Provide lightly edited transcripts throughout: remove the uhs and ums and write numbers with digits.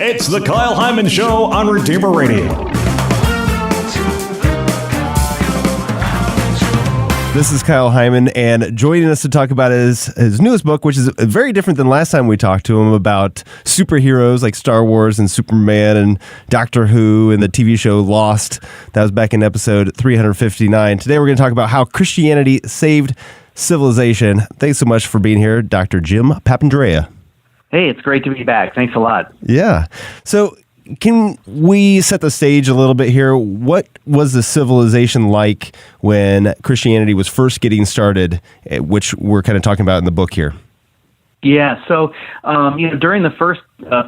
It's the Kyle Hyman Show on Redeemer Radio. This is Kyle Hyman, and joining us to talk about his newest book, which is very different than last time we talked to him, about superheroes like Star Wars and Superman and Doctor Who and the TV show Lost. That was back in episode 359. Today we're going to talk about how Christianity saved civilization. Thanks so much for being here, Dr. Jim Papandrea. Hey, it's great to be back. Thanks a lot. Yeah. So can we set the stage a little bit here? What was the civilization like when Christianity was first getting started, which we're kind of talking about in the book here? Yeah, so during the first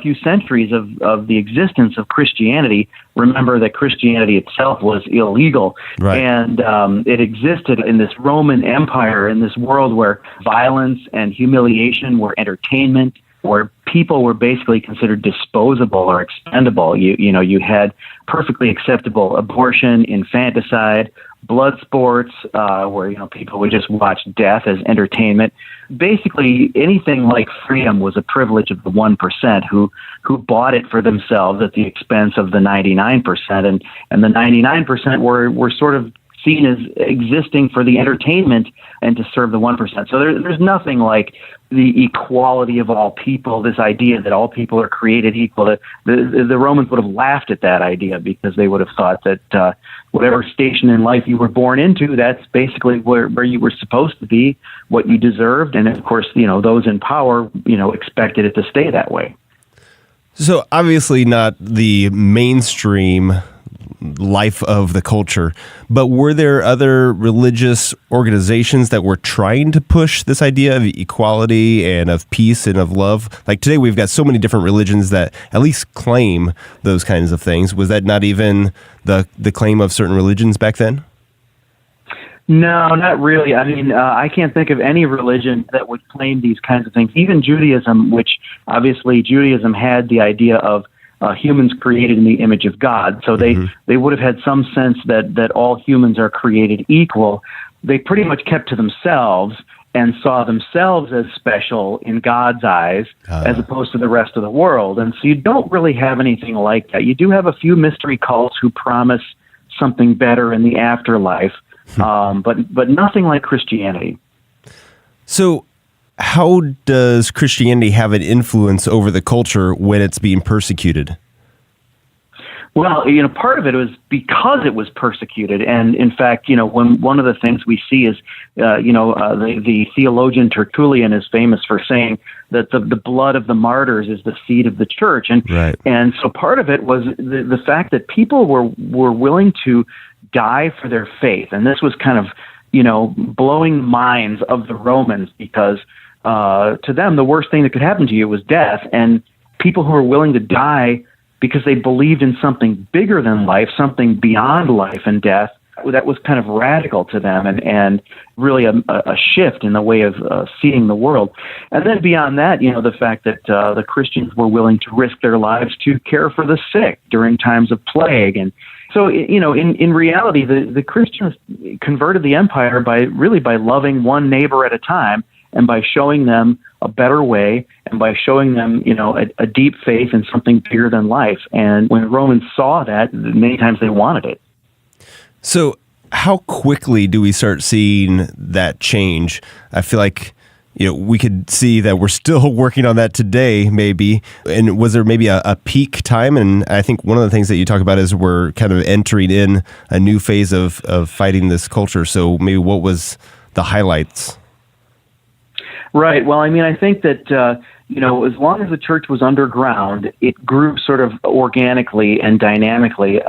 few centuries of the existence of Christianity, remember that Christianity itself was illegal, right. And it existed in this Roman Empire, in this world where violence and humiliation were entertainment, where people were basically considered disposable or expendable. You had perfectly acceptable abortion, infanticide, blood sports, where people would just watch death as entertainment. Basically, anything like freedom was a privilege of the 1% who bought it for themselves at the expense of the 99%, and the 99% were sort of seen as existing for the entertainment and to serve the 1%. So there's nothing like the equality of all people, this idea that all people are created equal. The Romans would have laughed at that idea because they would have thought that whatever station in life you were born into, that's basically where you were supposed to be, what you deserved. And of course, those in power, expected it to stay that way. So obviously not the mainstream life of the culture, but were there other religious organizations that were trying to push this idea of equality and of peace and of love? Like today we've got so many different religions that at least claim those kinds of things. Was that not even the claim of certain religions back then? No, not really. I mean, I can't think of any religion that would claim these kinds of things. Even Judaism, which obviously Judaism had the idea of humans created in the image of God. So they would have had some sense that all humans are created equal. They pretty much kept to themselves and saw themselves as special in God's eyes as opposed to the rest of the world. And so you don't really have anything like that. You do have a few mystery cults who promise something better in the afterlife, but nothing like Christianity. So how does Christianity have an influence over the culture when it's being persecuted? Well, part of it was because it was persecuted. And in fact, when one of the things we see is, the theologian Tertullian is famous for saying that the blood of the martyrs is the seed of the church. And, right. And so part of it was the fact that people were willing to die for their faith. And this was kind of, blowing minds of the Romans because to them, the worst thing that could happen to you was death. And people who were willing to die because they believed in something bigger than life, something beyond life and death, that was kind of radical to them and really a shift in the way of seeing the world. And then beyond that, the fact that the Christians were willing to risk their lives to care for the sick during times of plague. And so, in reality, the Christians converted the empire by loving one neighbor at a time, and by showing them a better way, and by showing them, a deep faith in something bigger than life. And when Romans saw that, many times they wanted it. So how quickly do we start seeing that change? I feel like, we could see that we're still working on that today, maybe. And was there maybe a peak time? And I think one of the things that you talk about is we're kind of entering in a new phase of fighting this culture. So maybe what was the highlights? Right. Well, I mean, I think that, as long as the church was underground, it grew sort of organically and dynamically.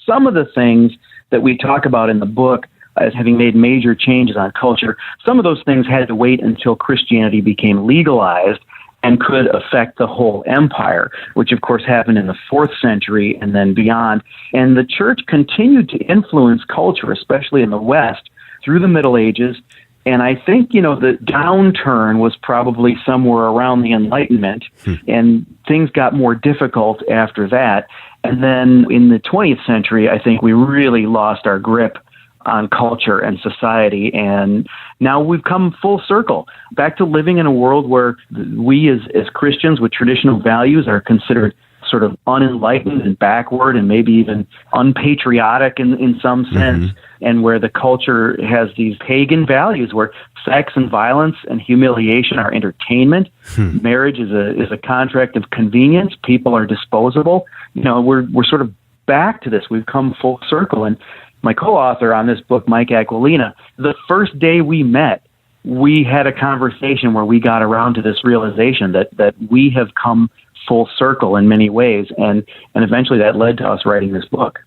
Some of the things that we talk about in the book as having made major changes on culture, some of those things had to wait until Christianity became legalized and could affect the whole empire, which of course happened in the 4th century and then beyond. And the church continued to influence culture, especially in the West, through the Middle Ages. And I think, the downturn was probably somewhere around the Enlightenment, and things got more difficult after that. And then in the 20th century, I think we really lost our grip on culture and society. And now we've come full circle back to living in a world where we as Christians with traditional values are considered sort of unenlightened and backward and maybe even unpatriotic in some sense, and where the culture has these pagan values where sex and violence and humiliation are entertainment. Marriage is a contract of convenience. People are disposable. We're sort of back to this. We've come full circle. And my co-author on this book, Mike Aquilina, the first day we met, we had a conversation where we got around to this realization that we have come full circle in many ways, and eventually that led to us writing this book.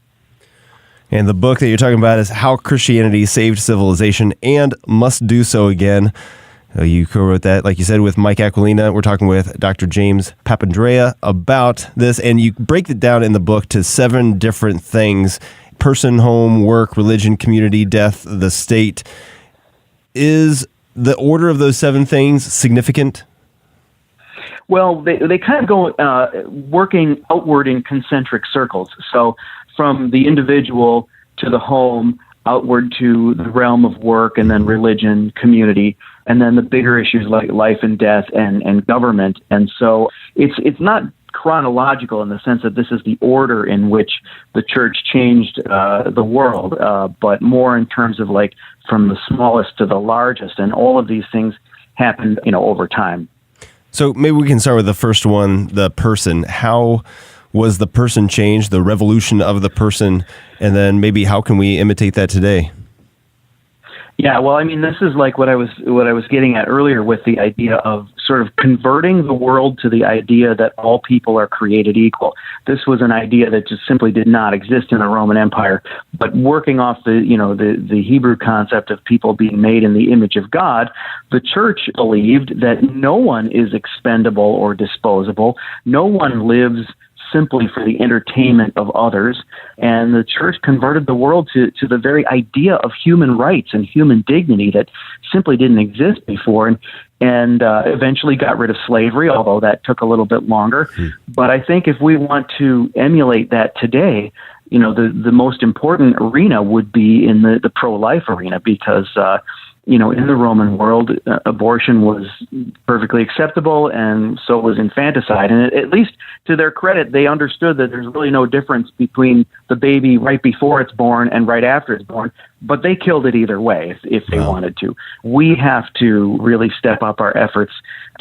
And the book that you're talking about is How Christianity Saved Civilization and Must Do So Again. You co-wrote that, like you said, with Mike Aquilina. We're talking with Dr. James Papandrea about this, and you break it down in the book to 7 different things: person, home, work, religion, community, death, the state. Is the order of those 7 things significant? Well, they kind of go working outward in concentric circles. So from the individual to the home, outward to the realm of work, and then religion, community, and then the bigger issues like life and death and government. And so it's not chronological in the sense that this is the order in which the church changed the world, but more in terms of like from the smallest to the largest, and all of these things happened, over time. So maybe we can start with the first one, the person. How was the person changed, the revolution of the person, and then maybe how can we imitate that today? Yeah, well, I mean, this is like what I was getting at earlier with the idea of sort of converting the world to the idea that all people are created equal. This was an idea that just simply did not exist in the Roman Empire, but working off the Hebrew concept of people being made in the image of God, the church believed that no one is expendable or disposable. No one lives simply for the entertainment of others. And the church converted the world to the very idea of human rights and human dignity that simply didn't exist before, and eventually got rid of slavery, although that took a little bit longer. But I think if we want to emulate that today, the most important arena would be in the pro-life arena, because in the Roman world, abortion was perfectly acceptable, and so was infanticide. And at least to their credit, they understood that there's really no difference between the baby right before it's born and right after it's born, but they killed it either way if they wanted to. We have to really step up our efforts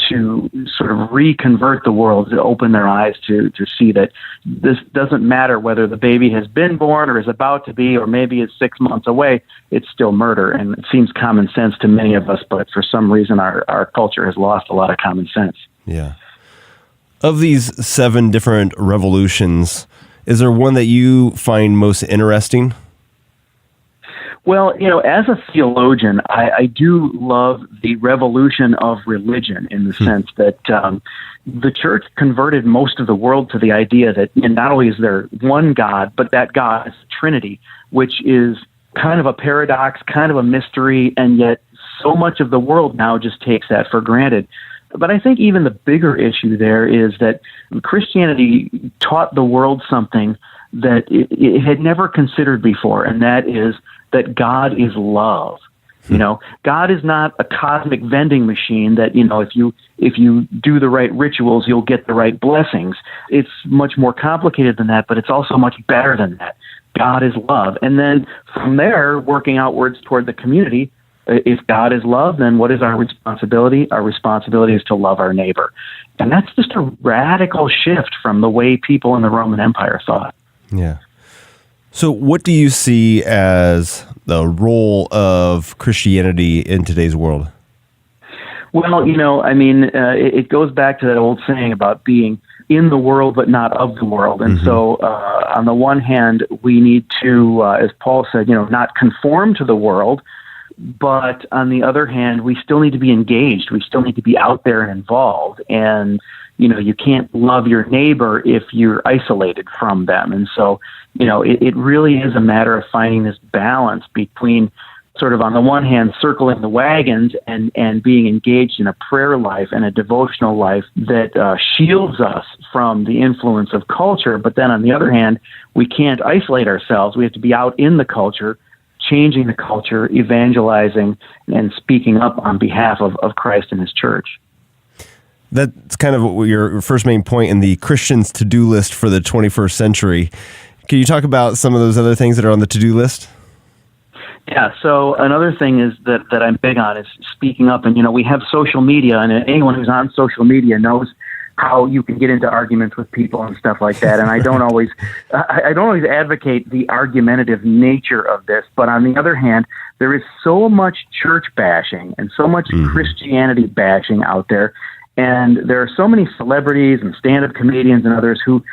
to sort of reconvert the world, to open their eyes to see that this doesn't matter whether the baby has been born or is about to be, or maybe it's 6 months away, it's still murder. And it seems common sense to many of us, but for some reason our culture has lost a lot of common sense. Yeah. Of these 7 different revolutions, is there one that you find most interesting? Well, as a theologian, I do love the revolution of religion in the sense that the church converted most of the world to the idea that not only is there one God, but that God is the Trinity, which is kind of a paradox, kind of a mystery, and yet so much of the world now just takes that for granted. But I think even the bigger issue there is that Christianity taught the world something that it had never considered before, and that is that God is love. God is not a cosmic vending machine that, if you do the right rituals, you'll get the right blessings. It's much more complicated than that, but it's also much better than that. God is love. And then from there, working outwards toward the community, if God is love, then what is our responsibility? Our responsibility is to love our neighbor. And that's just a radical shift from the way people in the Roman Empire thought. Yeah. So what do you see as the role of Christianity in today's world? Well, it goes back to that old saying about being in the world but not of the world. And so on the one hand, we need to, as Paul said, not conform to the world. But on the other hand, we still need to be engaged. We still need to be out there and involved. And, you can't love your neighbor if you're isolated from them. And so, it really is a matter of finding this balance between sort of on the one hand, circling the wagons and being engaged in a prayer life and a devotional life that shields us from the influence of culture. But then on the other hand, we can't isolate ourselves. We have to be out in the culture, changing the culture, evangelizing, and speaking up on behalf of Christ and his church. That's kind of your first main point in the Christian's to-do list for the 21st century. Can you talk about some of those other things that are on the to-do list? Yeah, so another thing is that I'm big on is speaking up. And, we have social media, and anyone who's on social media knows how you can get into arguments with people and stuff like that. And I don't always advocate the argumentative nature of this. But on the other hand, there is so much church bashing and so much Christianity bashing out there. And there are so many celebrities and stand-up comedians and others who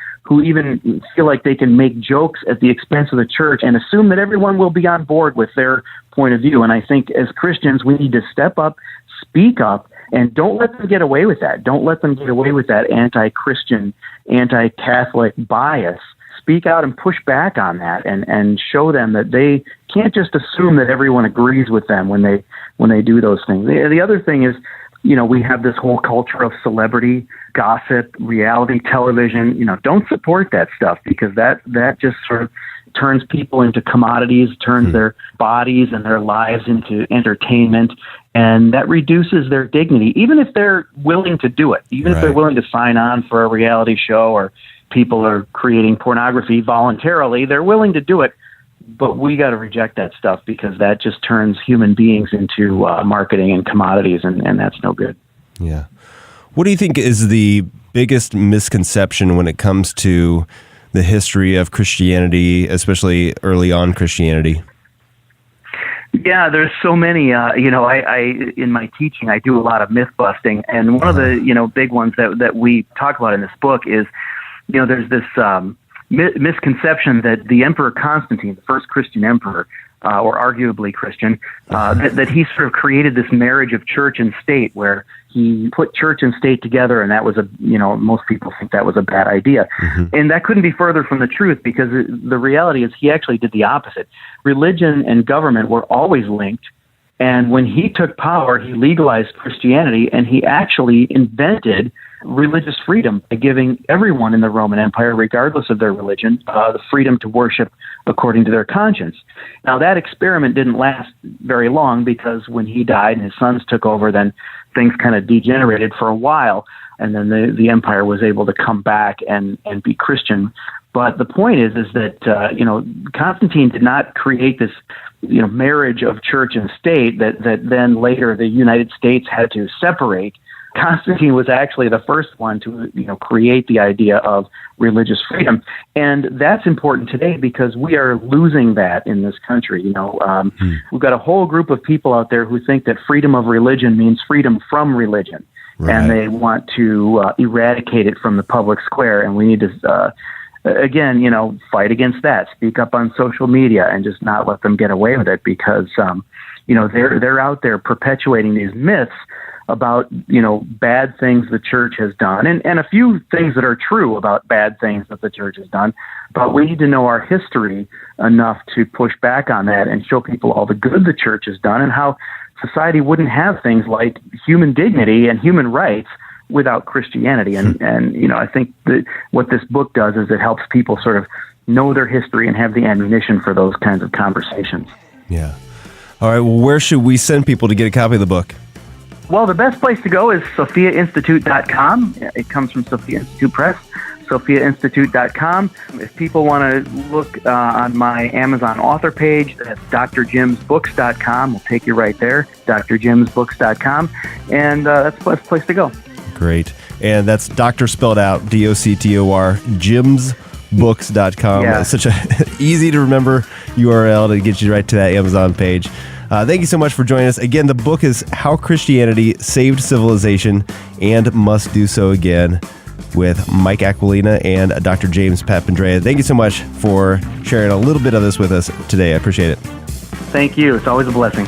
even feel like they can make jokes at the expense of the church and assume that everyone will be on board with their point of view. And I think as Christians, we need to step up, speak up, and don't let them get away with that. Don't let them get away with that anti-Christian, anti-Catholic bias. Speak out and push back on that and show them that they can't just assume that everyone agrees with them when they do those things. The other thing is, we have this whole culture of celebrity gossip, reality television. Don't support that stuff, because that just sort of turns people into commodities, turns their bodies and their lives into entertainment, and that reduces their dignity, even if they're willing to do it, even if they're willing to sign on for a reality show, or people are creating pornography voluntarily, they're willing to do it. But we got to reject that stuff, because that just turns human beings into marketing and commodities, and that's no good. Yeah. What do you think is the biggest misconception when it comes to the history of Christianity, especially early on Christianity? Yeah, there's so many. I in my teaching, I do a lot of myth busting, and one of the big ones that we talk about in this book is, there's this misconception that the Emperor Constantine, the first Christian emperor, or arguably Christian, that he sort of created this marriage of church and state, where he put church and state together, and that was most people think that was a bad idea. And that couldn't be further from the truth, because the reality is he actually did the opposite. Religion and government were always linked, and when he took power, he legalized Christianity, and he actually invented religious freedom by giving everyone in the Roman Empire, regardless of their religion, the freedom to worship according to their conscience. Now, that experiment didn't last very long, because when he died and his sons took over, then things kind of degenerated for a while, and then the empire was able to come back and be Christian. But the point is that Constantine did not create this marriage of church and state that then later the United States had to separate. Constantine was actually the first one to create the idea of religious freedom, and that's important today, because we are losing that in this country. We've got a whole group of people out there who think that freedom of religion means freedom from religion, and they want to eradicate it from the public square. And we need to again, fight against that. Speak up on social media and just not let them get away with it, because they're out there perpetuating these myths about bad things the church has done, and a few things that are true about bad things that the church has done. But we need to know our history enough to push back on that and show people all the good the church has done, and how society wouldn't have things like human dignity and human rights without Christianity. And I think that what this book does is it helps people sort of know their history and have the ammunition for those kinds of conversations. Yeah. All right. Well, where should we send people to get a copy of the book? Well, the best place to go is SophiaInstitute.com. It comes from Sophia Institute Press, SophiaInstitute.com. If people want to look on my Amazon author page, that's drjimsbooks.com. We'll take you right there, drjimsbooks.com. And that's the best place to go. Great. And that's Doctor spelled out, DOCTOR, jimsbooks.com. Yeah. It's such a easy to remember URL to get you right to that Amazon page. Thank you so much for joining us. Again, the book is How Christianity Saved Civilization and Must Do So Again, with Mike Aquilina and Dr. James Papandrea. Thank you so much for sharing a little bit of this with us today. I appreciate it. Thank you. It's always a blessing.